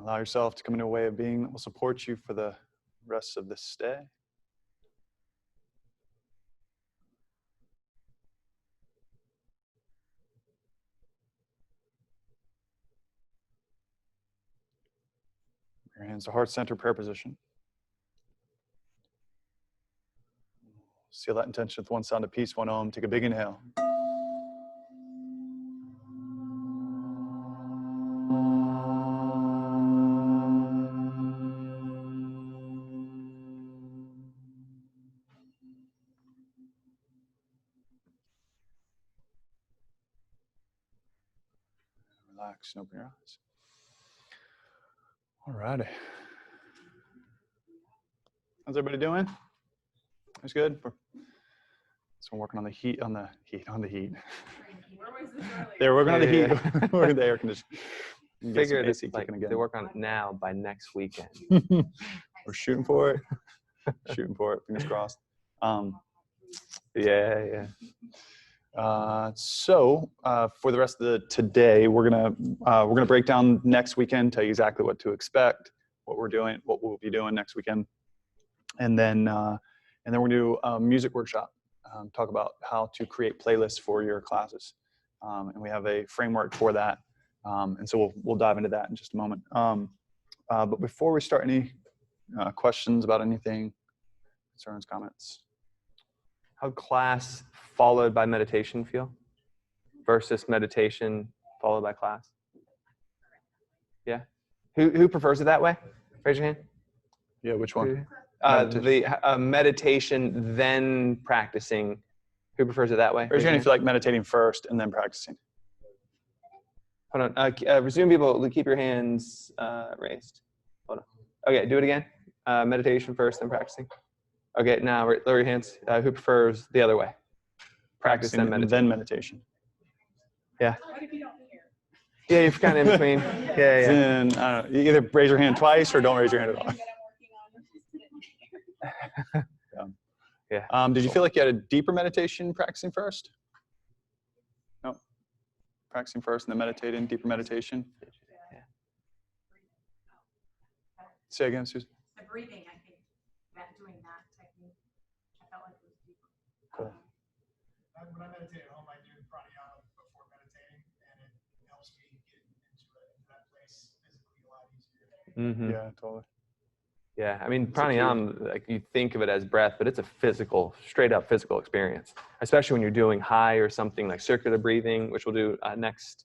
Allow yourself to come into a way of being that will support you for the rest of this stay. Your hands to heart center, prayer position. Seal that intention with one sound of peace, one Om. Take a big inhale. Relax and open your eyes. All righty. How's everybody doing? That's good. So we're working on the heat, on the heat. Where was this earlier? They're working on the heat. We're in the air conditioning. Figure this, like, they work on it now by next weekend. We're shooting for it. Shooting for it. Fingers crossed. Yeah. So for the rest of the today, we're gonna break down next weekend, tell you exactly what to expect, what we're doing, what we'll be doing next weekend, and then we're gonna do a music workshop. Talk about how to create playlists for your classes, and we have a framework for that. And so we'll dive into that in just a moment. But before we start, any questions about anything, concerns, comments? How'd class followed by meditation feel versus meditation followed by class? Yeah. Who prefers it that way? Raise your hand. Yeah, which one? The meditation then practicing. Who prefers it that way? Raise your hand if you like meditating first and then practicing. Hold on. Resume, people. Keep your hands raised. Hold on. Okay, do it again. Meditation first, then practicing. Okay, now lower your hands. Who prefers the other way? Practice then meditation. Then meditation. Yeah. What if you don't hear? Yeah, you're kind of in between. Yeah. Then, I don't know, you either raise your hand twice or don't raise your hand at all. Yeah. Did you feel like you had a deeper meditation practicing first? No. Practicing first and then meditating, deeper meditation. Yeah. Say again, Susan. The breathing, I think, doing that technique, I felt like it was deeper. Cool. When I meditate at home, I do pranayama before meditating, and it helps me get into that place physically a lot easier. Mm-hmm. Yeah, totally. Yeah, I mean, pranayama, like, you think of it as breath, but it's a physical, straight up physical experience, especially when you're doing high or something like circular breathing, which we'll do next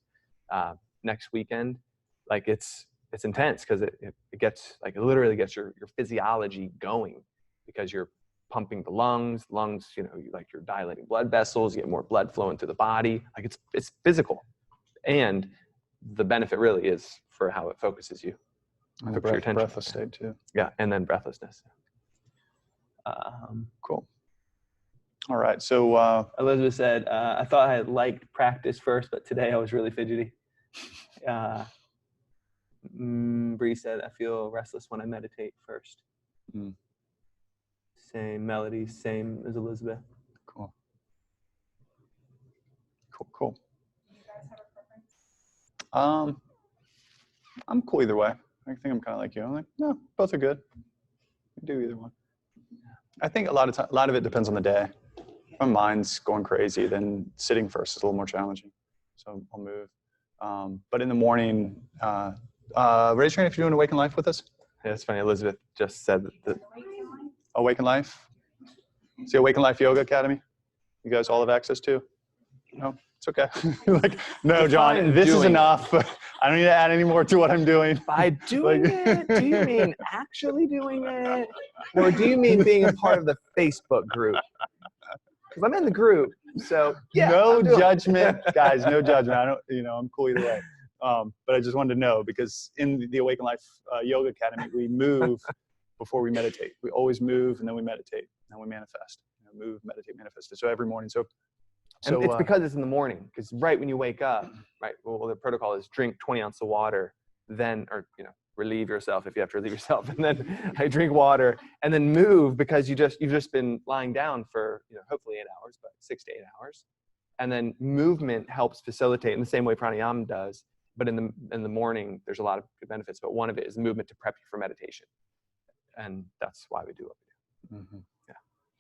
weekend. Like, it's intense because it gets, like, it literally gets your physiology going because you're pumping the lungs, you know, you're dilating blood vessels, you get more blood flowing through the body. Like, it's physical. And the benefit really is for how it focuses you. And the breathless state too. Yeah, and then breathlessness. Cool. All right, so Elizabeth said, I thought I liked practice first, but today I was really fidgety. Bree said, I feel restless when I meditate first. Same melodies, same as Elizabeth. Cool. Do you guys have a preference? I'm cool either way. I think I'm kind of like you. I'm like, no, both are good. You can do either one. I think a lot of it depends on the day. If my mind's going crazy, then sitting first is a little more challenging. So I'll move. But in the morning, raise your hand if you're doing Awaken Life with us. Yeah, it's funny. Elizabeth just said that. Awaken Life. See Awaken Life Yoga Academy? You guys all have access to? No? It's okay. Like, no, John, this is enough. I don't need to add any more to what I'm doing. By doing it, do you mean actually doing it? Or do you mean being a part of the Facebook group? Because I'm in the group, so yeah. No judgment, guys, no judgment. I don't, I'm cool either way. But I just wanted to know, because in the Awaken Life Yoga Academy, we move before we meditate. We always move and then we meditate, and then we manifest. Move, meditate, manifest. So every morning. So it's because it's in the morning, because right when you wake up, right, well, the protocol is drink 20 ounces of water, then, or, relieve yourself if you have to relieve yourself, and then I drink water, and then move, because you've just been lying down for, hopefully 8 hours, but 6 to 8 hours. And then movement helps facilitate, in the same way pranayama does, But in the morning, there's a lot of good benefits. But one of it is movement to prep you for meditation, and that's why we do what we do. Mm-hmm. Yeah.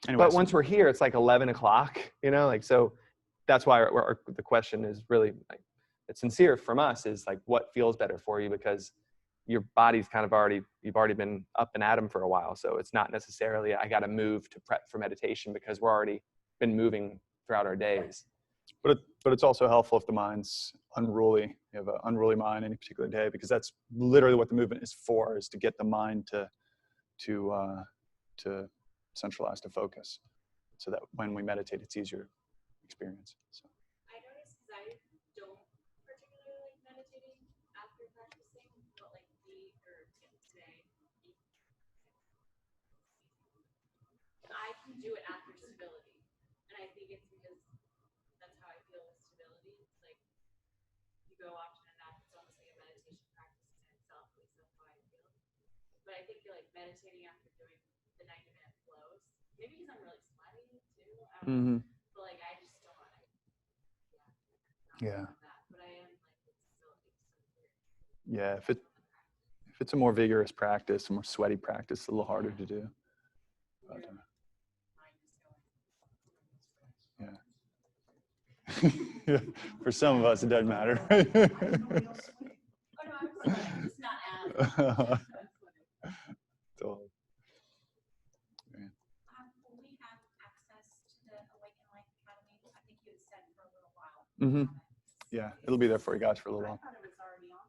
Anyway, But once we're here, it's like 11 o'clock. You know, like so. That's why the question is really like it's sincere from us. Is like what feels better for you, because your body's kind of you've already been up and at 'em for a while. So it's not necessarily I got to move to prep for meditation because we're already been moving throughout our days. But it's also helpful if the mind's unruly. You have an unruly mind any particular day, because that's literally what the movement is for, is to get the mind to centralize, to focus, so that when we meditate, it's easier experience. So. I noticed because I don't particularly like meditating after practicing, but like today, I can do it after stability. And I think it's because that's how I feel with stability. It's like you go often enough, it's almost like a meditation practice in itself, at least that's how I feel. But I think you're like meditating after doing the 90-minute flows. Maybe because I'm really sweaty too. I don't know. But like I just don't want to. Yeah. But I am like it's so weird. Yeah. If it's a more vigorous practice, a more sweaty practice, it's a little harder to do. But, yeah. Yeah. For some of us, it doesn't matter. Oh no, I'm sweating, just not as. Totally. Will we have access to the Awaken Life Academy? I think you had said for a little while. Mm-hmm. Yeah, it'll be there for you guys for a little I while. thought it was already on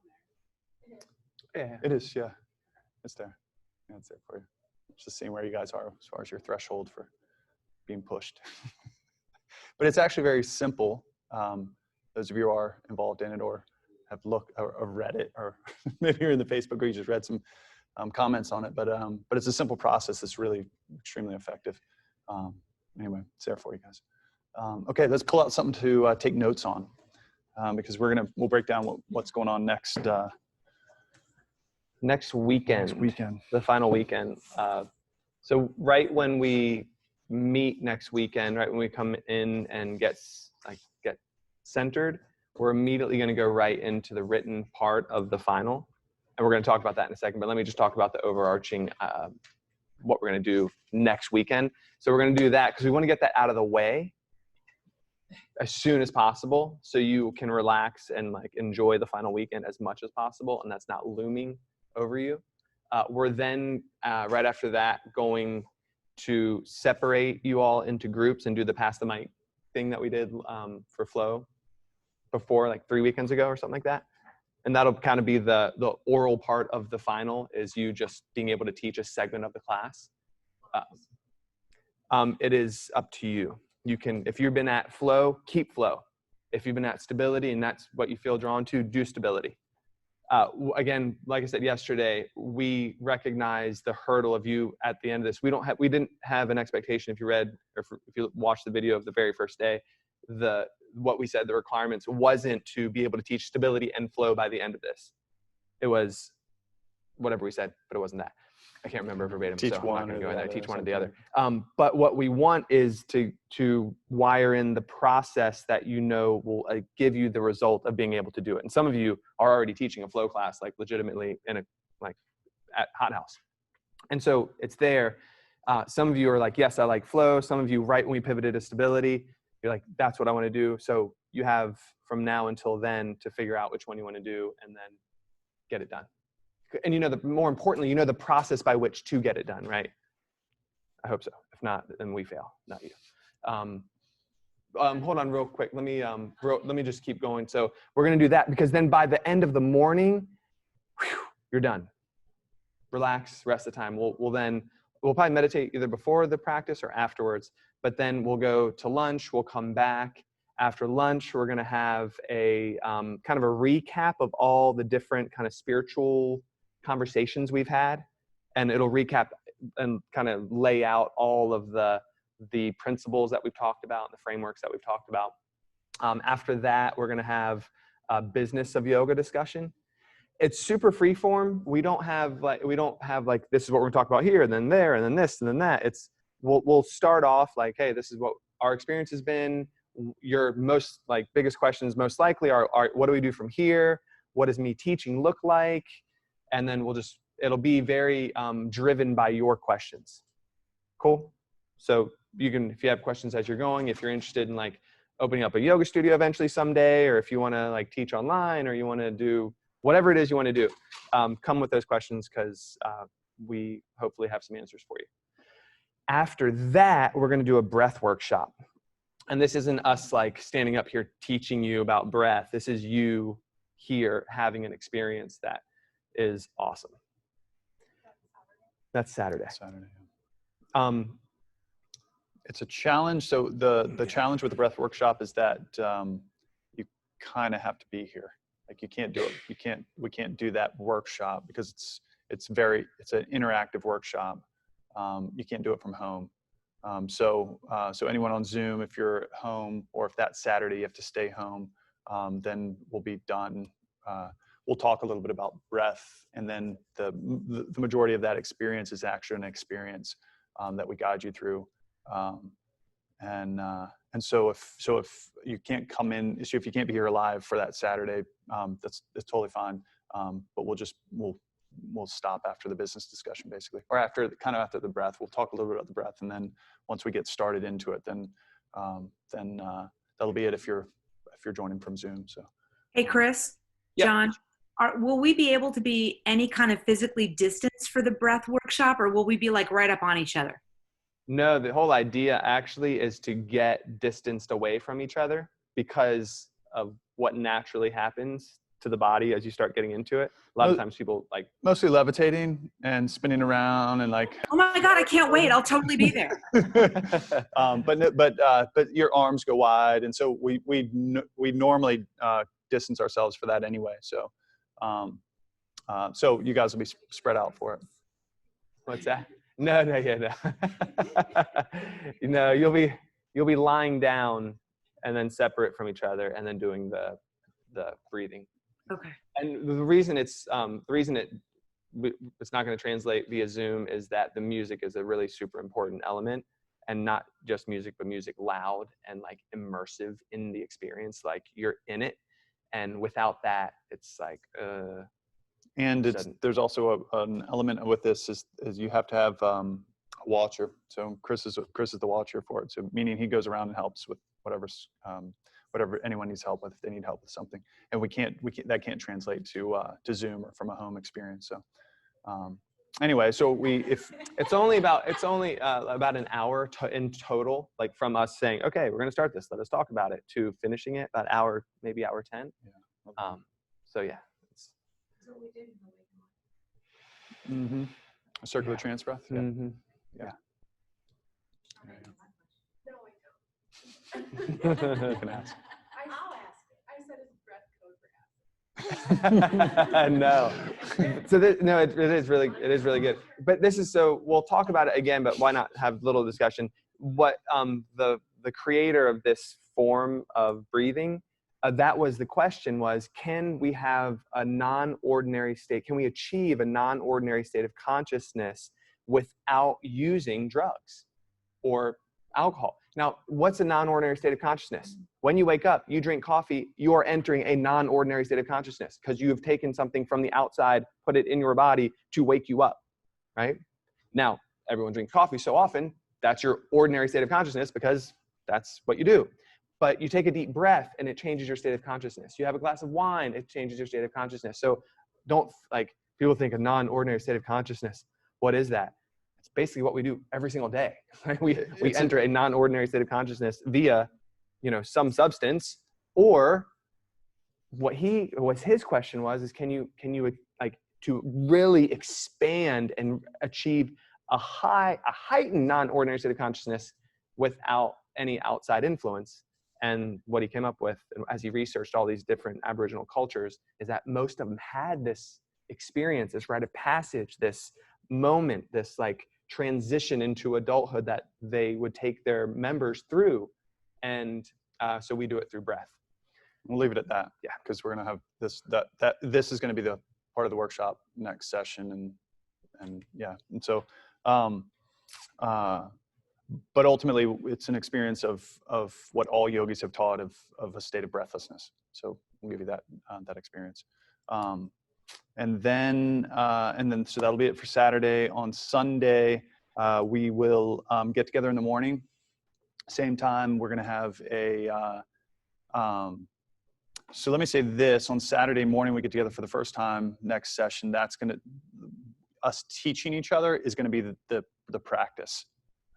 there. Yeah. It is, yeah. It's there. Yeah, it's there for you. It's just seeing where you guys are as far as your threshold for being pushed. But it's actually very simple. Those of you who are involved in it or have looked or read it, or maybe you're in the Facebook group, you just read some comments on it. But it's a simple process that's really extremely effective. Anyway, it's there for you guys. Okay, let's pull out something to take notes on, because we'll break down what's going on next Next weekend, the final weekend. So right when we meet next weekend, right when we come in and get centered, we're immediately going to go right into the written part of the final, and we're going to talk about that in a second. But let me just talk about the overarching what we're going to do next weekend. So we're going to do that because we want to get that out of the way as soon as possible, so you can relax and like enjoy the final weekend as much as possible, and that's not looming over you. We're then right after that going to separate you all into groups and do the pass the mic thing that we did for flow before, like 3 weekends ago or something like that. And that'll kind of be the oral part of the final, is you just being able to teach a segment of the class. It is up to you. You can, if you've been at flow, keep flow. If you've been at stability and that's what you feel drawn to, do stability. Again, like I said yesterday, we recognize the hurdle of you at the end of this. We didn't have an expectation. If you read or if you watched the video of the very first day, what we said, the requirements wasn't to be able to teach stability and flow by the end of this. It was whatever we said, but it wasn't that. I can't remember verbatim. Teach so one I'm not or going to go in the there. other Teach or one or the other. something. But what we want is to wire in the process that you know will give you the result of being able to do it. And some of you are already teaching a flow class, like legitimately at Hot House. And so it's there. Some of you are like, yes, I like flow. Some of you, right when we pivoted to stability, you're like, that's what I want to do. So you have from now until then to figure out which one you want to do and then get it done. And more importantly, the process by which to get it done, right? I hope so. If not, then we fail, not you. Hold on real quick. Let me just keep going. So we're going to do that, because then by the end of the morning, you're done. Relax, rest of the time. We'll probably meditate either before the practice or afterwards, but then we'll go to lunch. We'll come back. After lunch, we're going to have a kind of a recap of all the different kind of spiritual conversations we've had, and it'll recap and kind of lay out all of the principles that we've talked about, the frameworks that we've talked about. After that, we're going to have a business of yoga discussion. It's super free form. We don't have like this is what we're going to talk about here, and then there, and then this, and then that. We'll start off like, hey, this is what our experience has been. Your biggest questions most likely are what do we do from here? what does me teaching look like? And then it'll be very driven by your questions. Cool? So you can, if you have questions as you're going, if you're interested in like opening up a yoga studio eventually someday, or if you want to like teach online, or you want to do whatever it is you want to do, come with those questions, because we hopefully have some answers for you. After that, we're going to do a breath workshop. And this isn't us like standing up here teaching you about breath. This is you here having an experience that is awesome. That's Saturday. It's a challenge. So the challenge with the breath workshop is that you kind of have to be here. Like you can't do it. We can't do that workshop because it's an interactive workshop. You can't do it from home. So anyone on Zoom, if you're at home, or if that Saturday you have to stay home, then we'll be done. We'll talk a little bit about breath, and then the majority of that experience is actually an experience that we guide you through. And so if you can't come in, so if you can't be here live for that Saturday, that's totally fine. But we'll stop after the business discussion, basically, or after the breath. We'll talk a little bit about the breath, and then once we get started into it, then that'll be it if you're joining from Zoom. So, hey, Chris, Yep. John, will we be able to be any kind of physically distanced for the breath workshop, or will we be like right up on each other? No, the whole idea actually is to get distanced away from each other because of what naturally happens to the body as you start getting into it. A lot of times people like mostly levitating and spinning around and like. Oh my God, I can't wait. I'll totally be there. But your arms go wide, and so we normally distance ourselves for that anyway. So so you guys will be spread out for it. What's that? No. No, you'll be lying down and then separate from each other, and then doing the breathing. Okay. And the reason it's not going to translate via Zoom is that the music is a really super important element, and not just music, but music loud and like immersive in the experience. Like you're in it, and without that, it's like. And there's also an element with this is you have to have a watcher. So Chris is the watcher for it. So meaning he goes around and helps with whatever anyone needs help with, if they need help with something. And that can't translate to Zoom or from a home experience. So anyway, so it's only about an hour in total, like from us saying, okay, we're going to start this, let us talk about it, to finishing it, about hour, maybe hour 10. Yeah. So yeah. What we did in the week. Mm-hmm. A circular trance breath. Yeah. Mm-hmm. Yeah. No, I don't. You can ask. I'll ask it. I said it's breath code for asking. No. So it is really good. But this is, so we'll talk about it again, but why not have a little discussion? What the creator of this form of breathing, that was the question, was, can we have a non-ordinary state? Can we achieve a non-ordinary state of consciousness without using drugs or alcohol? Now, what's a non-ordinary state of consciousness? When you wake up, you drink coffee, you are entering a non-ordinary state of consciousness because you have taken something from the outside, put it in your body to wake you up, right? Now, everyone drinks coffee so often, that's your ordinary state of consciousness because that's what you do. But you take a deep breath and it changes your state of consciousness. You have a glass of wine, it changes your state of consciousness. So don't, like, people think a non-ordinary state of consciousness. What is that? It's basically what we do every single day. Right? We enter a non-ordinary state of consciousness via, some substance, or what his question was, can you like to really expand and achieve a heightened non-ordinary state of consciousness without any outside influence? And what he came up with, as he researched all these different Aboriginal cultures, is that most of them had this experience, this rite of passage, this moment, this like transition into adulthood that they would take their members through. And so we do it through breath. We'll leave it at that. Yeah, because we're going to have this is going to be the part of the workshop next session, and yeah, and so but ultimately it's an experience of what all yogis have taught of a state of breathlessness. So we'll give you that experience. And then so that'll be it for Saturday. On Sunday, we will get together in the morning. Same time, we're going to have a, so let me say this, on Saturday morning, we get together for the first time. Next session, that's going to, us teaching each other is going to be the practice,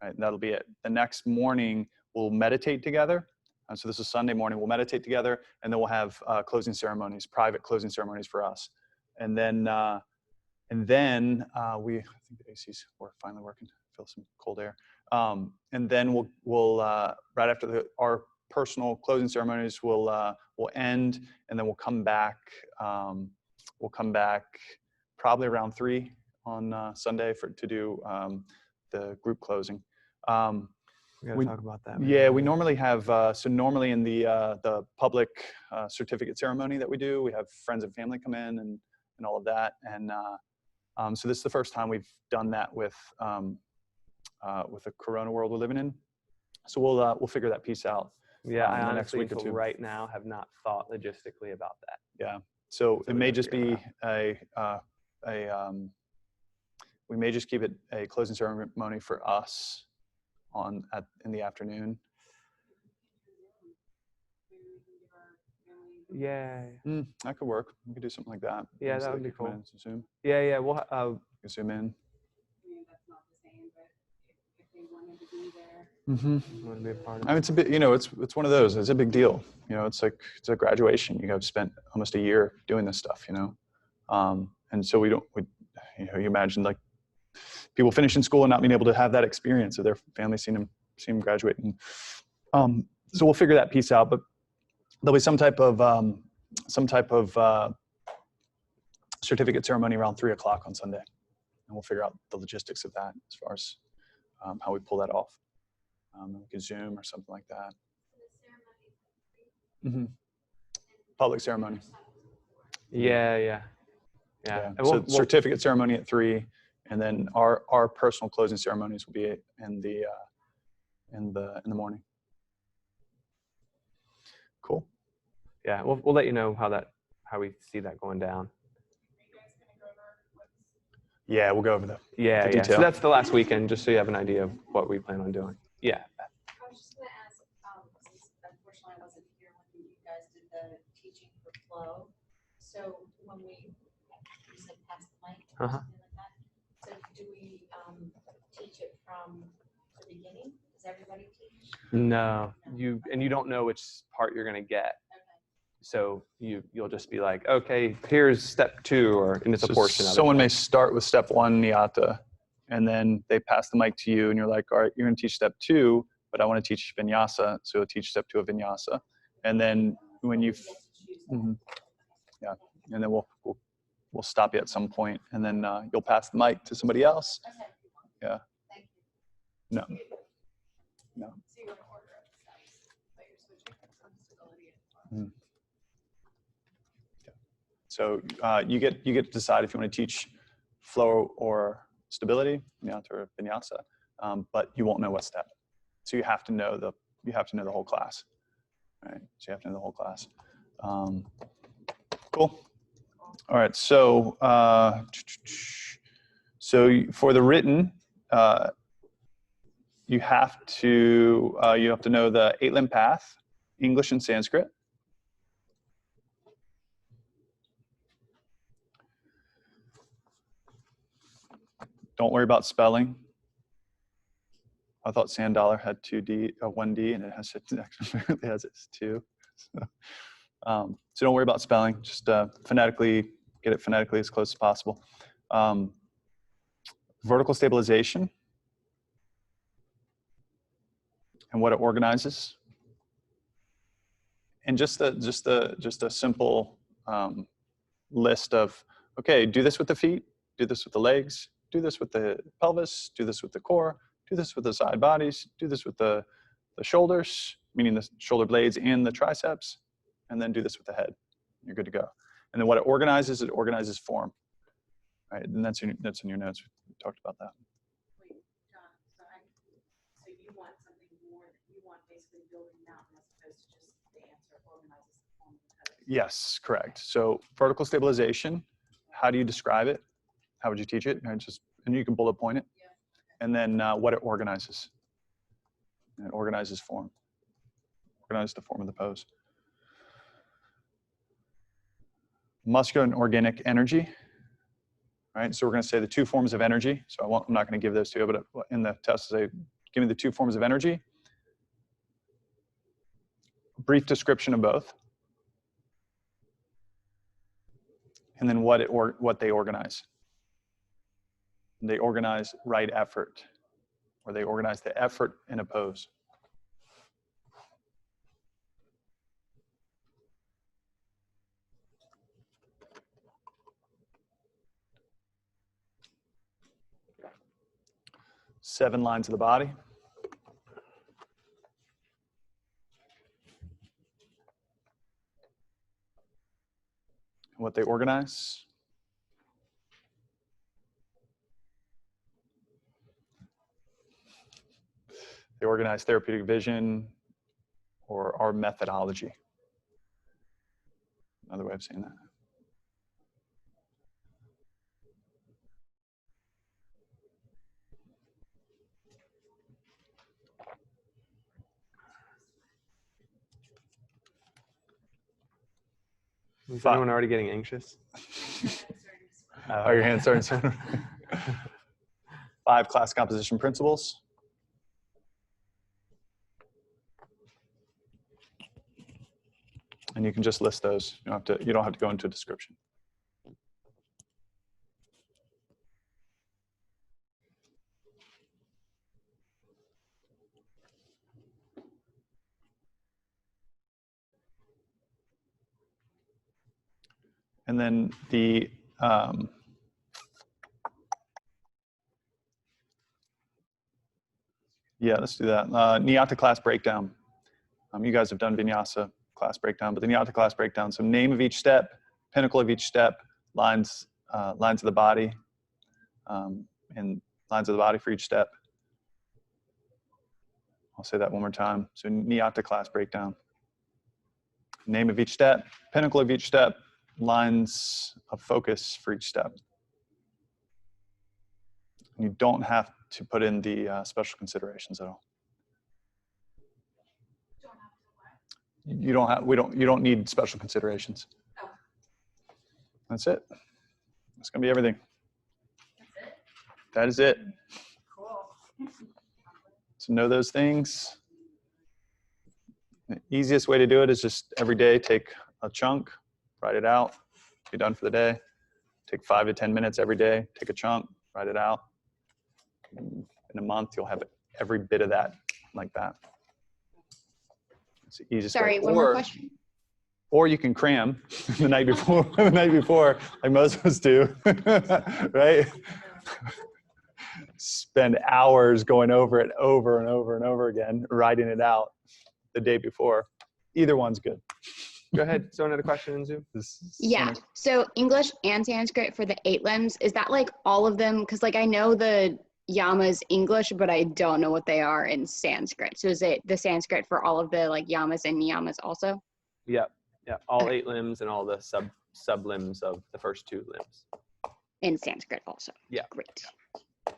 right? And that'll be it. The next morning, we'll meditate together. So this is Sunday morning, we'll meditate together, and then we'll have closing ceremonies, private closing ceremonies for us. And then I think the ACs were finally working. Feel some cold air. And then we'll right after our personal closing ceremonies will end, and then we'll come back. We'll come back probably around 3 on Sunday to do the group closing. We gotta talk about that. Yeah, we normally have, so normally in the public certificate ceremony that we do, we have friends and family come in and all of that. And so this is the first time we've done that with the Corona world we're living in. So we'll figure that piece out. Yeah, I the next honestly, week or until two. right now, have not thought logistically about that. Yeah. So it we may gotta just figure be we may just keep it a closing ceremony for us in the afternoon. Yeah. That could work. We could do something like that. Yeah, So that they would be could come in cool. and Zoom. Yeah. We'll You can Zoom in. I mean, that's not the same, but if they wanted to be there. want to be a part of I mean, it's a bit, it's one of those. It's a big deal. It's like it's a graduation. You have spent almost a year doing this stuff. And so you imagine like people finishing school and not being able to have that experience of their family seeing them graduate. And so we'll figure that piece out. But there'll be some type of certificate ceremony around 3 o'clock on Sunday, and we'll figure out the logistics of that as far as how we pull that off. We could Zoom or something like that. Public ceremony. Yeah. Yeah. And So certificate ceremony at 3, and then our personal closing ceremonies will be in the morning. Cool. Yeah, we'll let you know how we see that going down. Yeah, we'll go over that. Yeah. detail. So that's the last weekend, just so you have an idea of what we plan on doing. Yeah. I was just going to ask, since unfortunately I wasn't here when you guys did the teaching for flow. So when you said pass the mic or something like that. So do we teach it from the beginning? Does everybody teach? No, you don't know which part you're gonna get. So you'll just be like, okay, here's step 2, and it's a portion of it. Someone may start with step 1, Niyata, and then they pass the mic to you, and you're like, all right, you're going to teach step 2, but I want to teach vinyasa, so you'll teach step 2 of vinyasa. And then when you, yeah, and then we'll stop you at some point, and then you'll pass the mic to somebody else. Yeah. Thank you. No. So you're in order of steps, but you're switching from stability and flow. So you get to decide if you want to teach flow or stability, or vinyasa, but you won't know what step. So you have to know the whole class, right? So you have to know the whole class. Cool. All right. So for the written, you have to know the 8-limb path, English and Sanskrit. Don't worry about spelling. I thought Sand Dollar had 1D, and it has its 2. So don't worry about spelling. Just phonetically, get it phonetically as close as possible. Vertical stabilization and what it organizes, and just a simple list of, okay, do this with the feet, do this with the legs, do this with the pelvis, do this with the core, do this with the side bodies, do this with the shoulders, meaning the shoulder blades and the triceps, and then do this with the head. You're good to go. And then what it organizes form. Right? And that's in your notes. We talked about that. Wait, John, so you want something more, you want basically building mountain as opposed to just the answer organizes the form of the Yes, correct. So vertical stabilization, how do you describe it? How would you teach it? And you can bullet point it. And then what it organizes. And it organizes form. Organizes the form of the pose. Muscular and organic energy. Right, so we're going to say the two forms of energy. So I'm not going to give those to you, but in the test, say, give me the two forms of energy. Brief description of both. And then what they organize. They organize right effort, or they organize the effort in a pose. Seven lines of the body. What they organize. They organize therapeutic vision or our methodology. Another way of saying that. Is anyone already getting anxious? Are your hands starting to 5 class composition principles. And you can just list those. You don't have to go into a description. And then the yeah, let's do that. Nyata class breakdown. You guys have done vinyasa class breakdown, but the Nyata class breakdown. So name of each step, pinnacle of each step, lines of the body, and lines of the body for each step. I'll say that one more time. So Nyata class breakdown. Name of each step, pinnacle of each step, lines of focus for each step. And you don't have to put in the special considerations at all. You don't need special considerations. Oh. That's it. That's gonna be everything. That's it? That is it. Cool. So know those things. The easiest way to do it is just every day take a chunk, write it out, be done for the day. Take 5 to 10 minutes every day, take a chunk, write it out. In a month, you'll have every bit of that like that. It's the easiest way. Sorry, one more question. Or you can cram the night before, like most of us do, right? Spend hours going over it over and over and over again, writing it out the day before. Either one's good. Go ahead. Someone had a question in Zoom? Yeah. So English and Sanskrit for the 8 limbs, is that like all of them? Because like I know the yamas English, but I don't know what they are in Sanskrit. So is it the Sanskrit for all of the like yamas and niyamas also? Yep. Yeah. All Okay. 8 limbs and all the sub limbs of the first 2 limbs. In Sanskrit also. Yeah. Great. So do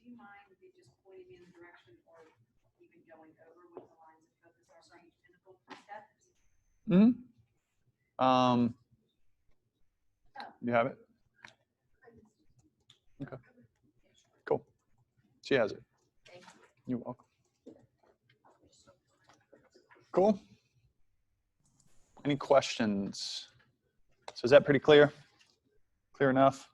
you mind if you just pointing me in the direction or even going over what the lines of focus are so I can pinnacle steps? You have it? Okay. Cool. She has it. Thank you. You're welcome. Cool. Any questions? So is that pretty clear? Clear enough?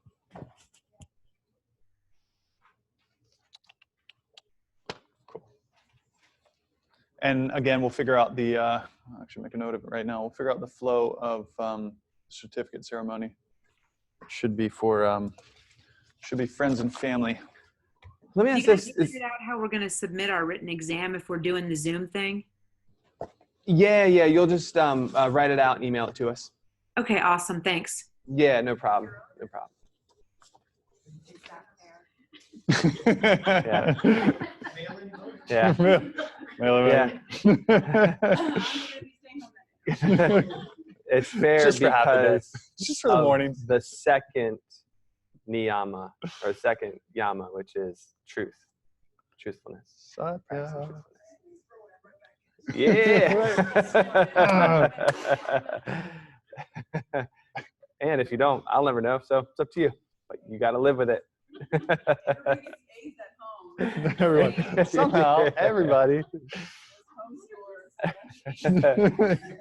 Cool. And again, we'll figure out the, I'll actually make a note of it right now. We'll figure out the flow of certificate ceremony. It should be for, should be friends and family. Let me You ask guys this. figured out how we're going to submit our written exam if we're doing the Zoom thing? Yeah. You'll just write it out and email it to us. Okay, awesome. Thanks. Yeah, no problem. No problem. Yeah. Yeah. Yeah. It's fair Just for half a day. because Just for the of mornings. the second niyama, or second yama, which is truth, truthfulness. Practicing truthfulness. Yeah. And if you don't, I'll never know. So it's up to you. But you got to live with it. Everyone. Somehow, everybody.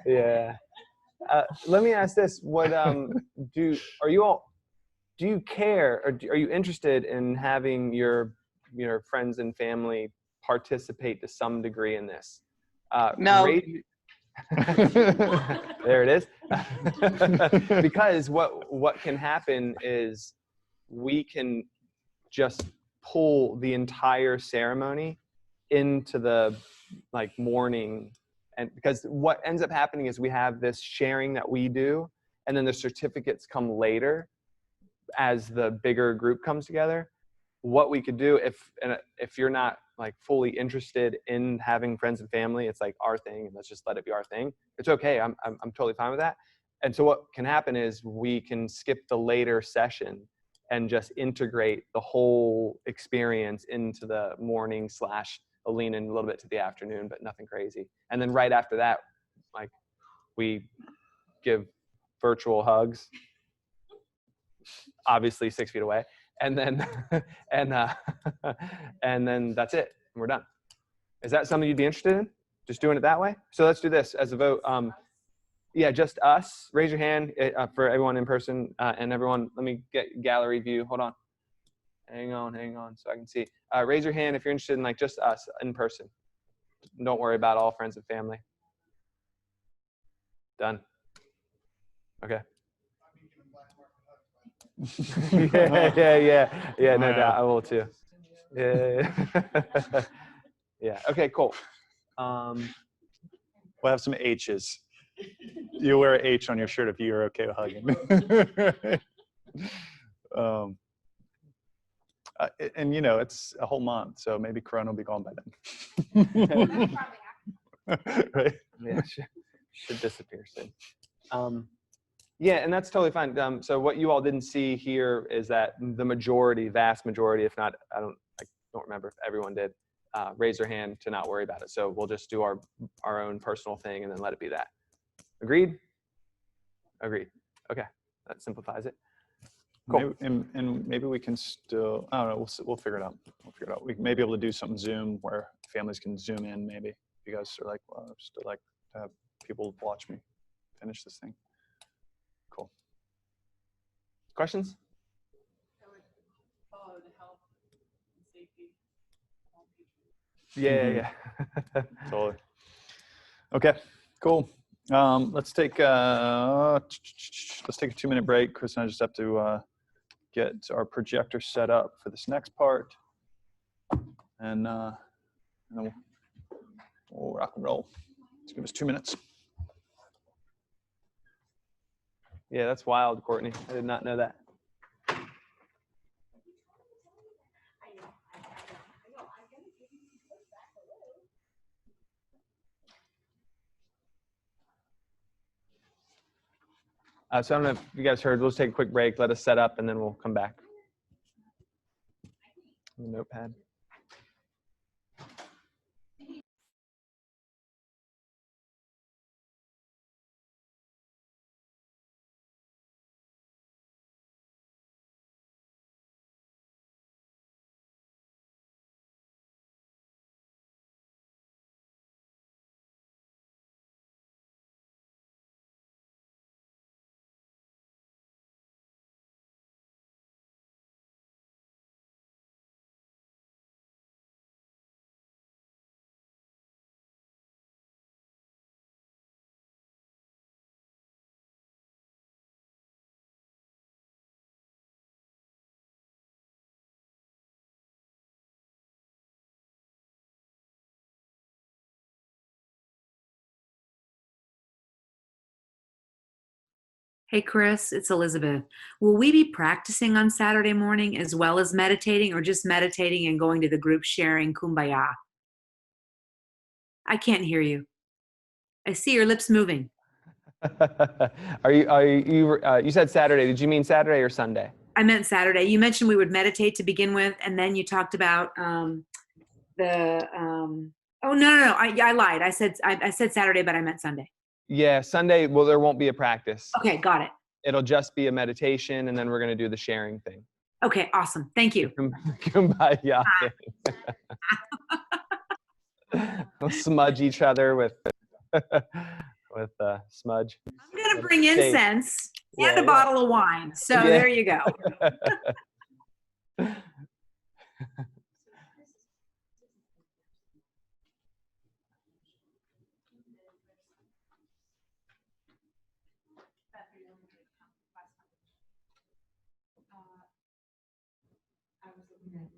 Yeah. Let me ask this: what do you care, or are you interested in having your friends and family participate to some degree in this? No. There it is. Because what can happen is we can just pull the entire ceremony into the morning, and because what ends up happening is we have this sharing that we do, and then the certificates come later as the bigger group comes together. What we could do, if you're not fully interested in having friends and family, it's our thing, and let's just let it be our thing. It's okay. I'm totally fine with that. And so what can happen is we can skip the later session and just integrate the whole experience into the morning / lean in a little bit to the afternoon, but nothing crazy. And then right after that, we give virtual hugs, obviously 6 feet away, and then and then that's it, and we're done. Is that something you'd be interested in? Just doing it that way? So let's do this as a vote. Yeah, just us. Raise your hand for everyone in person, and everyone. Let me get gallery view. Hold on. Hang on, so I can see. Raise your hand if you're interested in just us in person. Don't worry about all friends and family. Done. Okay. Yeah. No doubt, I will too. Yeah. Yeah. Okay. Cool. We'll have some H's. You wear an H on your shirt if you're okay with hugging. And it's a whole month, so maybe Corona will be gone by then. Right? Yeah, should disappear soon. Yeah, and that's totally fine. So what you all didn't see here is that the vast majority, if not, I don't remember if everyone did, raise their hand to not worry about it. So we'll just do our own personal thing and then let it be that. Agreed? Agreed. Okay, that simplifies it. Cool. Maybe, and maybe we can still, I don't know, we'll figure it out. We may be able to do something Zoom where families can Zoom in maybe. You guys are well, I'd still like to have people watch me finish this thing. Cool. Questions? Yeah. Totally. Okay, cool. Let's take a 2-minute break. Chris and I just have to get our projector set up for this next part, and then we'll rock and roll. Let's give us 2 minutes. Yeah, that's wild, Courtney. I did not know that. So I don't know if you guys heard, we'll just take a quick break, let us set up, and then we'll come back. The notepad. Hey, Chris, it's Elizabeth. Will we be practicing on Saturday morning as well as meditating, or just meditating and going to the group sharing kumbaya? I can't hear you. I see your lips moving. You said Saturday. Did you mean Saturday or Sunday? I meant Saturday. You mentioned we would meditate to begin with, and then you talked about oh no. I lied. I said Saturday, but I meant Sunday. Yeah, Sunday. Well, there won't be a practice. Okay, got it. It'll just be a meditation, and then we're going to do the sharing thing. Okay, awesome. Thank you. Kumbaya thing. We'll smudge each other with smudge. I'm gonna bring incense and Yeah, a bottle of wine. So Yeah. there you go. I was looking at